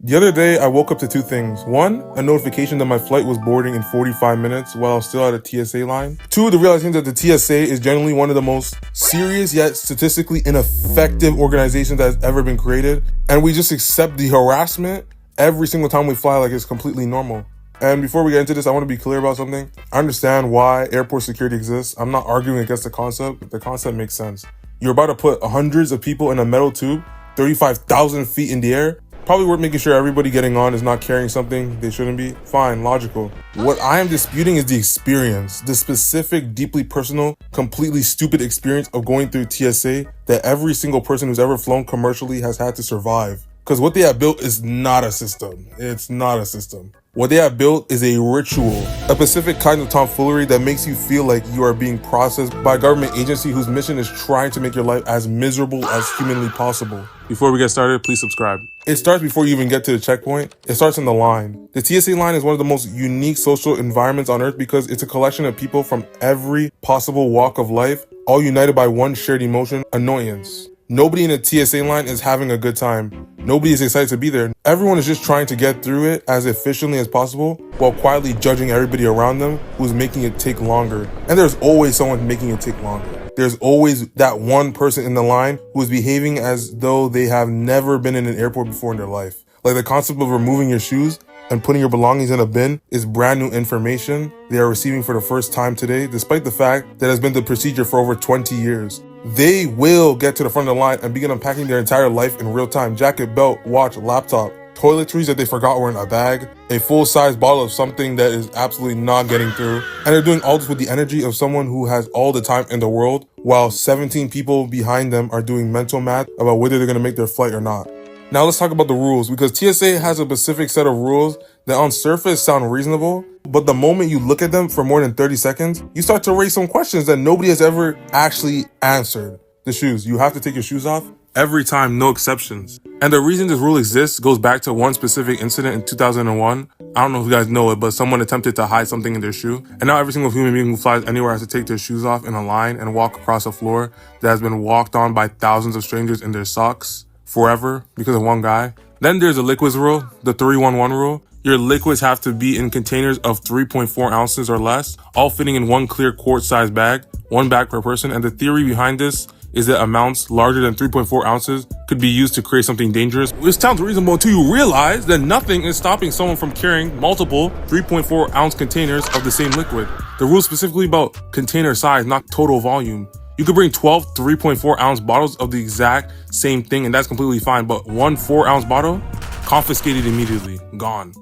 The other day, I woke up to two things. One, a notification that my flight was boarding in 45 minutes while I was still at a TSA line. Two, the realization that the TSA is generally one of the most serious yet statistically ineffective organizations that has ever been created. And we just accept the harassment every single time we fly like it's completely normal. And before we get into this, I want to be clear about something. I understand why airport security exists. I'm not arguing against the concept. The concept makes sense. You're about to put hundreds of people in a metal tube, 35,000 feet in the air. Probably worth making sure everybody getting on is not carrying something they shouldn't be. Fine, logical. What I am disputing is the experience, the specific, deeply personal, completely stupid experience of going through TSA that every single person who's ever flown commercially has had to survive. Because what they have built is not a system. It's not a system. What they have built is a ritual, a specific kind of tomfoolery that makes you feel like you are being processed by a government agency whose mission is trying to make your life as miserable as humanly possible. Before we get started, please subscribe. It starts before you even get to the checkpoint. It starts in the line. The TSA line is one of the most unique social environments on earth because it's a collection of people from every possible walk of life, all united by one shared emotion, annoyance. Nobody in a TSA line is having a good time. Nobody is excited to be there. Everyone is just trying to get through it as efficiently as possible while quietly judging everybody around them who's making it take longer. And there's always someone making it take longer. There's always that one person in the line who is behaving as though they have never been in an airport before in their life. Like the concept of removing your shoes and putting your belongings in a bin is brand new information they are receiving for the first time today, despite the fact that it has been the procedure for over 20 years. They will get to the front of the line and begin unpacking their entire life in real time. Jacket, belt, watch, laptop, toiletries that they forgot were in a bag, a full-size bottle of something that is absolutely not getting through. And they're doing all this with the energy of someone who has all the time in the world, while 17 people behind them are doing mental math about whether they're going to make their flight or not. Now let's talk about the rules, because TSA has a specific set of rules that on surface sound reasonable, but the moment you look at them for more than 30 seconds, you start to raise some questions that nobody has ever actually answered. The shoes. You have to take your shoes off every time, no exceptions. And the reason this rule exists goes back to one specific incident in 2001. I don't know if you guys know it, but someone attempted to hide something in their shoe. And now every single human being who flies anywhere has to take their shoes off in a line and walk across a floor that has been walked on by thousands of strangers in their socks forever because of one guy. Then there's the liquids rule, the 311 rule. Your liquids have to be in containers of 3.4 ounces or less, all fitting in one clear quart-sized bag, one bag per person. And the theory behind this is that amounts larger than 3.4 ounces could be used to create something dangerous. Which sounds reasonable until you realize that nothing is stopping someone from carrying multiple 3.4 ounce containers of the same liquid. The rule is specifically about container size, not total volume. You could bring 12 3.4 ounce bottles of the exact same thing and that's completely fine, but one 4-ounce bottle, confiscated immediately, gone.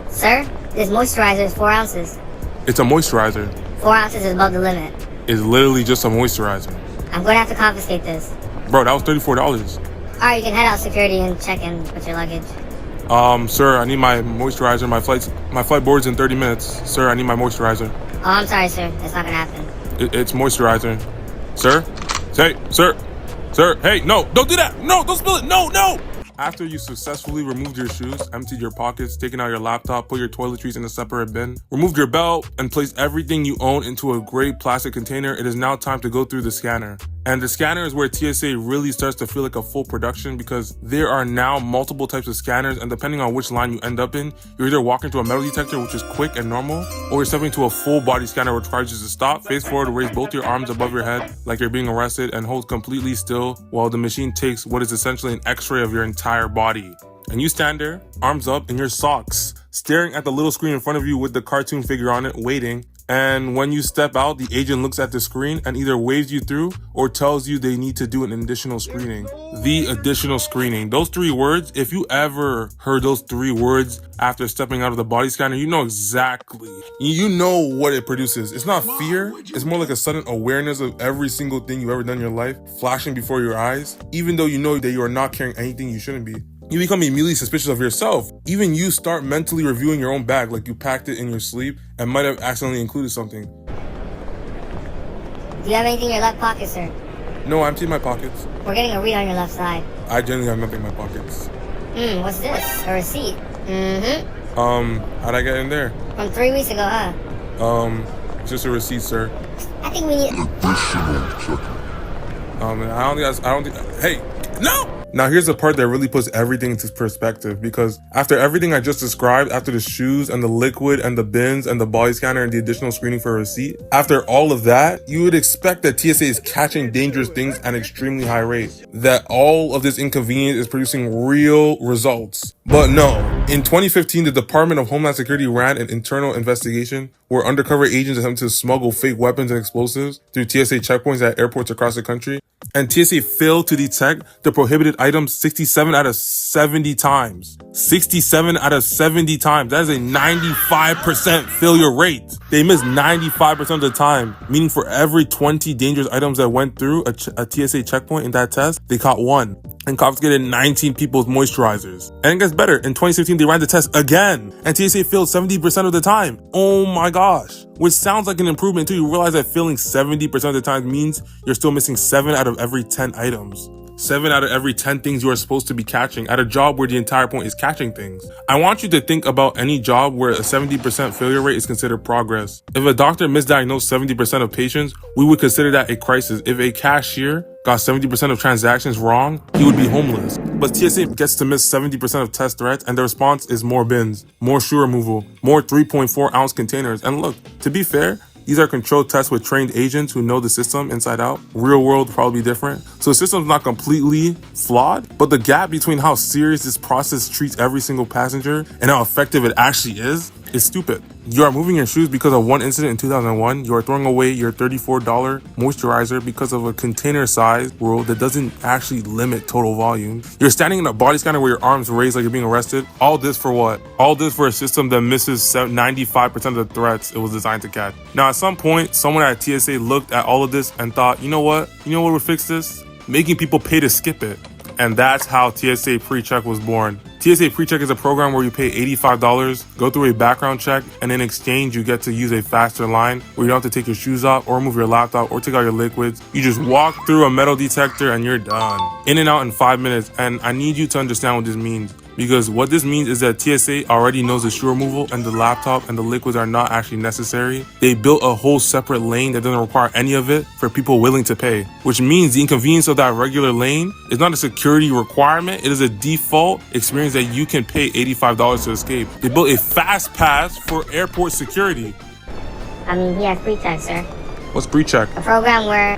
Sir, this moisturizer is 4 ounces. It's a moisturizer. 4 ounces is above the limit. It's literally just a moisturizer. I'm going to have to confiscate this. Bro, that was $34. Alright, you can head out security and check in with your luggage. Sir, I need my moisturizer. My flight boards in 30 minutes. Sir, I need my moisturizer. Oh, I'm sorry, sir. That's not going to happen. It's moisturizer. Sir? Hey, sir. Sir, hey, no, don't do that. No, don't spill it. No. After you successfully removed your shoes, emptied your pockets, taken out your laptop, put your toiletries in a separate bin, removed your belt, and placed everything you own into a gray plastic container, it is now time to go through the scanner. And the scanner is where TSA really starts to feel like a full production because there are now multiple types of scanners, and depending on which line you end up in, you're either walking to a metal detector, which is quick and normal, or you're stepping to a full body scanner, which requires you to stop, face forward, raise both your arms above your head like you're being arrested, and hold completely still while the machine takes what is essentially an x-ray of your entire body. And you stand there, arms up in your socks, staring at the little screen in front of you with the cartoon figure on it, waiting. And when you step out, the agent looks at the screen and either waves you through or tells you they need to do an additional screening. The additional screening. Those 3 words, if you ever heard those 3 words after stepping out of the body scanner, you know exactly. You know what it produces. It's not fear. It's more like a sudden awareness of every single thing you've ever done in your life flashing before your eyes, even though you know that you are not carrying anything you shouldn't be. You become immediately suspicious of yourself. Even you start mentally reviewing your own bag like you packed it in your sleep and might have accidentally included something. Do you have anything in your left pocket, sir? No, I emptied my pockets. We're getting a read on your left side. I generally have nothing in my pockets. What's this? A receipt? How'd I get in there? From 3 weeks ago, huh? It's just a receipt, sir. I think we need... I don't think, hey, no! Now here's the part that really puts everything into perspective, because after everything I just described, after the shoes and the liquid and the bins and the body scanner and the additional screening for a receipt, after all of that, you would expect that TSA is catching dangerous things at an extremely high rate, that all of this inconvenience is producing real results. But no, in 2015, the Department of Homeland Security ran an internal investigation where undercover agents attempted to smuggle fake weapons and explosives through TSA checkpoints at airports across the country. And TSA failed to detect the prohibited items 67 out of 70 times. 67 out of 70 times. That is a 95% failure rate. They missed 95% of the time, meaning for every 20 dangerous items that went through a TSA checkpoint in that test, they caught one. And confiscated 19 people's moisturizers. And it gets better. In 2016, they ran the test again, and TSA failed 70% of the time. Oh my gosh. Which sounds like an improvement until you realize that failing 70% of the time means you're still missing 7 out of every 10 items. 7 out of every 10 things you are supposed to be catching at a job where the entire point is catching things. I want you to think about any job where a 70% failure rate is considered progress. If a doctor misdiagnosed 70% of patients, we would consider that a crisis. If a cashier got 70% of transactions wrong, he would be homeless. But TSA gets to miss 70% of test threats, and the response is more bins, more shoe removal, more 3.4 ounce containers. And look, to be fair, these are controlled tests with trained agents who know the system inside out. Real world probably different. So the system's not completely flawed, but the gap between how serious this process treats every single passenger and how effective it actually is stupid. You are moving your shoes because of one incident in 2001. You are throwing away your $34 moisturizer because of a container size rule that doesn't actually limit total volume. You're standing in a body scanner with your arms raised like you're being arrested. All this for what? All this for a system that misses 95% of the threats it was designed to catch. Now, at some point, someone at TSA looked at all of this and thought, you know what? You know what would fix this? Making people pay to skip it. And that's how TSA Precheck was born. TSA Precheck is a program where you pay $85, go through a background check, and in exchange, you get to use a faster line where you don't have to take your shoes off or remove your laptop or take out your liquids. You just walk through a metal detector and you're done. In and out in 5 minutes. And I need you to understand what this means. Because what this means is that TSA already knows the shoe removal and the laptop and the liquids are not actually necessary. They built a whole separate lane that doesn't require any of it for people willing to pay. Which means the inconvenience of that regular lane is not a security requirement. It is a default experience that you can pay $85 to escape. They built a fast pass for airport security. He has Precheck, sir. What's Precheck? A program where...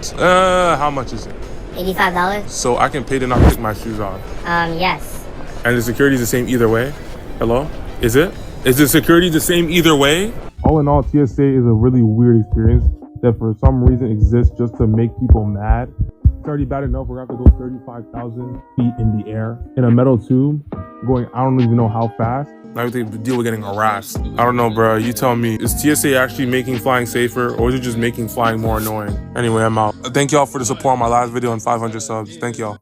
How much is it? $85. So I can pay to not take my shoes off. Yes. And the security is the same either way? Hello? Is it? Is the security the same either way? All in all, TSA is a really weird experience that for some reason exists just to make people mad. It's already bad enough we're gonna have to go 35,000 feet in the air in a metal tube going I don't even know how fast. Now we have to deal with getting harassed. I don't know, bro. You tell me. Is TSA actually making flying safer, or is it just making flying more annoying? Anyway, I'm out. Thank y'all for the support on my last video and 500 subs. Thank y'all.